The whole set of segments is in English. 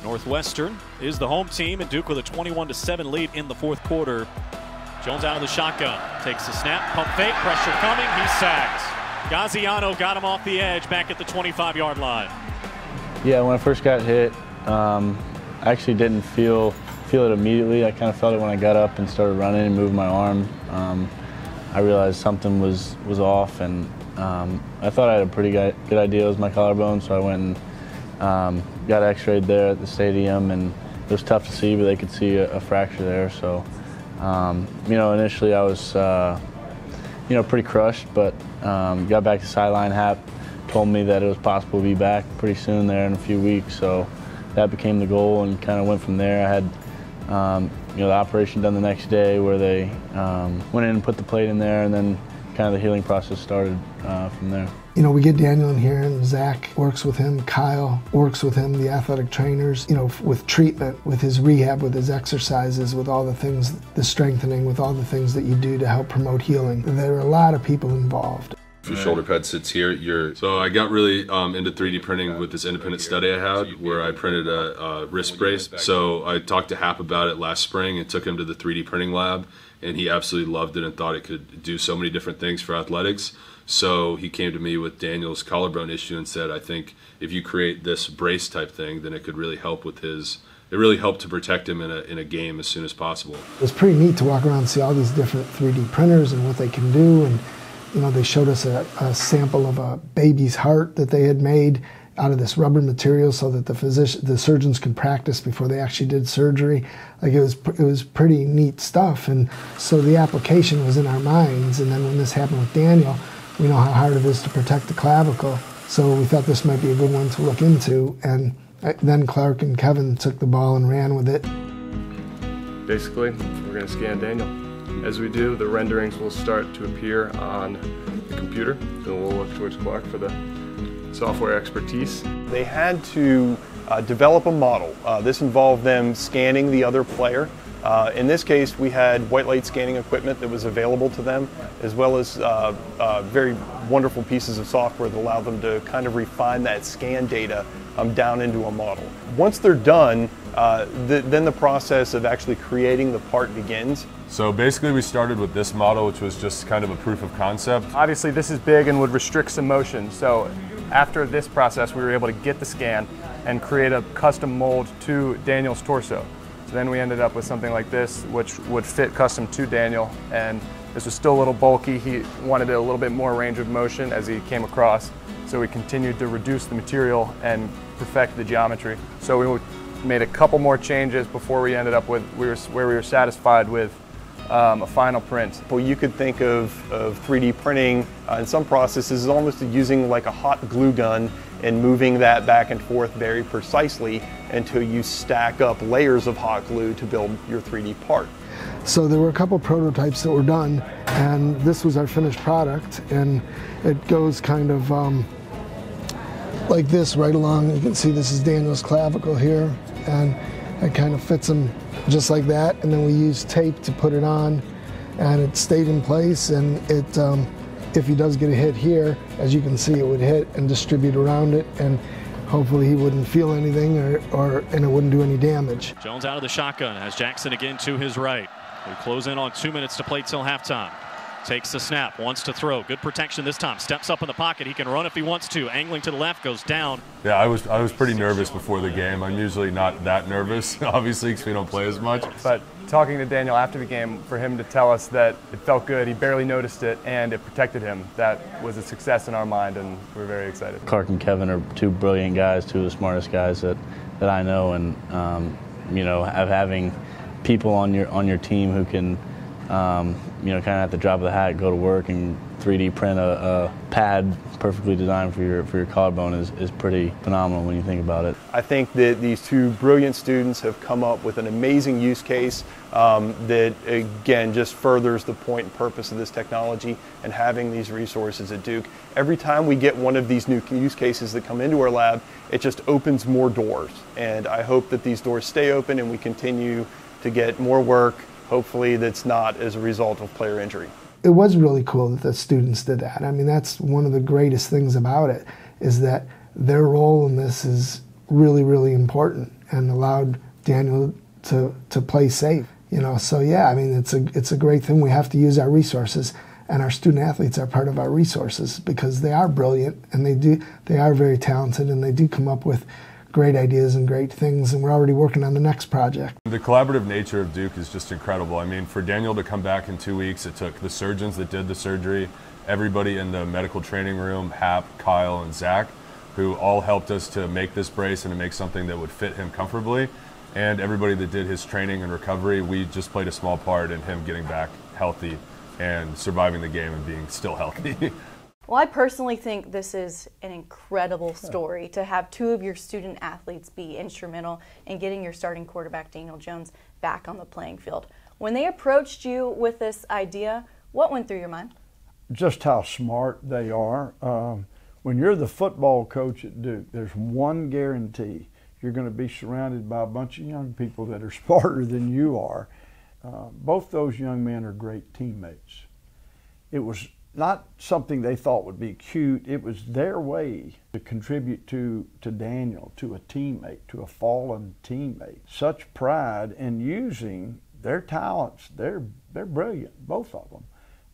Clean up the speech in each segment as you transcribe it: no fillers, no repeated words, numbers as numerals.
Northwestern is the home team, and Duke with a 21-7 lead in the fourth quarter. Jones out of the shotgun, takes the snap, pump fake, pressure coming, he's sacked. Gaziano got him off the edge back at the 25-yard line. Yeah, when I first got hit, I actually didn't feel it immediately. I kind of felt it when I got up and started running and moving my arm. I realized something was off, and I thought I had a pretty good idea it was my collarbone, so I went and got x-rayed there at the stadium, and it was tough to see, but they could see a fracture there. So, initially I was, pretty crushed, but got back to sideline. Hap told me that it was possible to be back pretty soon there in a few weeks, so that became the goal and kind of went from there. I had the operation done the next day where they went in and put the plate in there, and then kind of the healing process started from there. We get Daniel in here, and Zach works with him, Kyle works with him, the athletic trainers, with treatment, with his rehab, with his exercises, with all the things, the strengthening, with all the things that you do to help promote healing. There are a lot of people involved. Your shoulder pad sits here. So I got really into 3D printing with this independent study I had where I printed a wrist brace. So I talked to Hap about it last spring and took him to the 3D printing lab, and he absolutely loved it and thought it could do so many different things for athletics. So he came to me with Daniel's collarbone issue and said, I think if you create this brace type thing, then it could really help with his. It really helped to protect him in a game as soon as possible. It was pretty neat to walk around and see all these different 3D printers and what they can do. And they showed us a sample of a baby's heart that they had made out of this rubber material so that the surgeons could practice before they actually did surgery. Like it was pretty neat stuff. And so the application was in our minds. And then when this happened with Daniel, we know how hard it is to protect the clavicle. So we thought this might be a good one to look into. And then Clark and Kevin took the ball and ran with it. Basically, we're going to scan Daniel. As we do, the renderings will start to appear on the computer. So we'll look towards Clark for the software expertise. They had to develop a model. This involved them scanning the other player. In this case, we had white light scanning equipment that was available to them, as well as very wonderful pieces of software that allow them to kind of refine that scan data down into a model. Once they're done, then the process of actually creating the part begins. So basically we started with this model, which was just kind of a proof of concept. Obviously this is big and would restrict some motion, so after this process we were able to get the scan and create a custom mold to Daniel's torso. So then we ended up with something like this, which would fit custom to Daniel, and this was still a little bulky. He wanted a little bit more range of motion as he came across, so we continued to reduce the material and perfect the geometry. So we made a couple more changes before we ended up with where we were satisfied with a final print. Well, you could think of 3D printing in some processes as almost using like a hot glue gun and moving that back and forth very precisely until you stack up layers of hot glue to build your 3D part. So there were a couple prototypes that were done, and this was our finished product, and it goes kind of like this right along. You can see this is Daniel's clavicle here, and it kind of fits him just like that, and then we used tape to put it on, and it stayed in place, and it if he does get a hit here, as you can see, it would hit and distribute around it, and hopefully he wouldn't feel anything and it wouldn't do any damage. Jones out of the shotgun, has Jackson again to his right. We close in on 2 minutes to play till halftime. Takes the snap, wants to throw. Good protection this time. Steps up in the pocket. He can run if he wants to. Angling to the left, goes down. Yeah, I was pretty nervous before the game. I'm usually not that nervous, obviously, because we don't play as much. But talking to Daniel after the game, for him to tell us that it felt good, he barely noticed it, and it protected him, that was a success in our mind, and we're very excited. Clark and Kevin are two brilliant guys, two of the smartest guys that I know, and having people on your team who can kind of at the drop of the hat go to work and 3D print a pad perfectly designed for your collarbone is pretty phenomenal when you think about it. I think that these two brilliant students have come up with an amazing use case that, again, just furthers the point and purpose of this technology and having these resources at Duke. Every time we get one of these new use cases that come into our lab, it just opens more doors. And I hope that these doors stay open and we continue to get more work, hopefully that's not as a result of player injury. It was really cool that the students did that. I mean, that's one of the greatest things about it, is that their role in this is really, really important. and allowed Daniel to play safe. So yeah, I mean, it's a great thing. We have to use our resources, and our student athletes are part of our resources because they are brilliant and they are very talented, and they do come up with great ideas and great things, and we're already working on the next project. The collaborative nature of Duke is just incredible. I mean, for Daniel to come back in 2 weeks, it took the surgeons that did the surgery, everybody in the medical training room, Hap, Kyle, and Zach, who all helped us to make this brace and to make something that would fit him comfortably. And everybody that did his training and recovery, we just played a small part in him getting back healthy and surviving the game and being still healthy. Well, I personally think this is an incredible story to have two of your student athletes be instrumental in getting your starting quarterback, Daniel Jones, back on the playing field. When they approached you with this idea, what went through your mind? Just how smart they are. When you're the football coach at Duke, there's one guarantee. You're going to be surrounded by a bunch of young people that are smarter than you are. Both those young men are great teammates. It was not something they thought would be cute. It was their way to contribute to Daniel, to a teammate, to a fallen teammate. Such pride in using their talents. They're brilliant, both of them.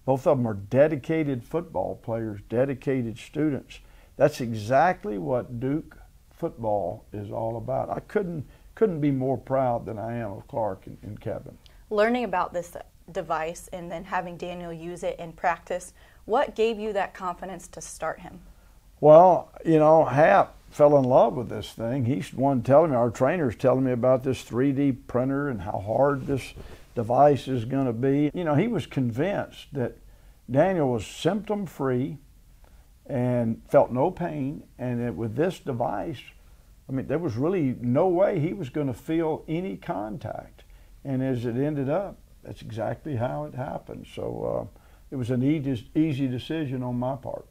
Both of them are dedicated football players, dedicated students. That's exactly what Duke football is all about. I couldn't be more proud than I am of Clark and Kevin. Learning about this device and then having Daniel use it in practice, what gave you that confidence to start him? Well, Hap fell in love with this thing. He's the one telling me, our trainer's telling me about this 3D printer and how hard this device is going to be. He was convinced that Daniel was symptom-free and felt no pain, and that with this device, I mean, there was really no way he was going to feel any contact. And as it ended up, that's exactly how it happened. So it was an easy decision on my part.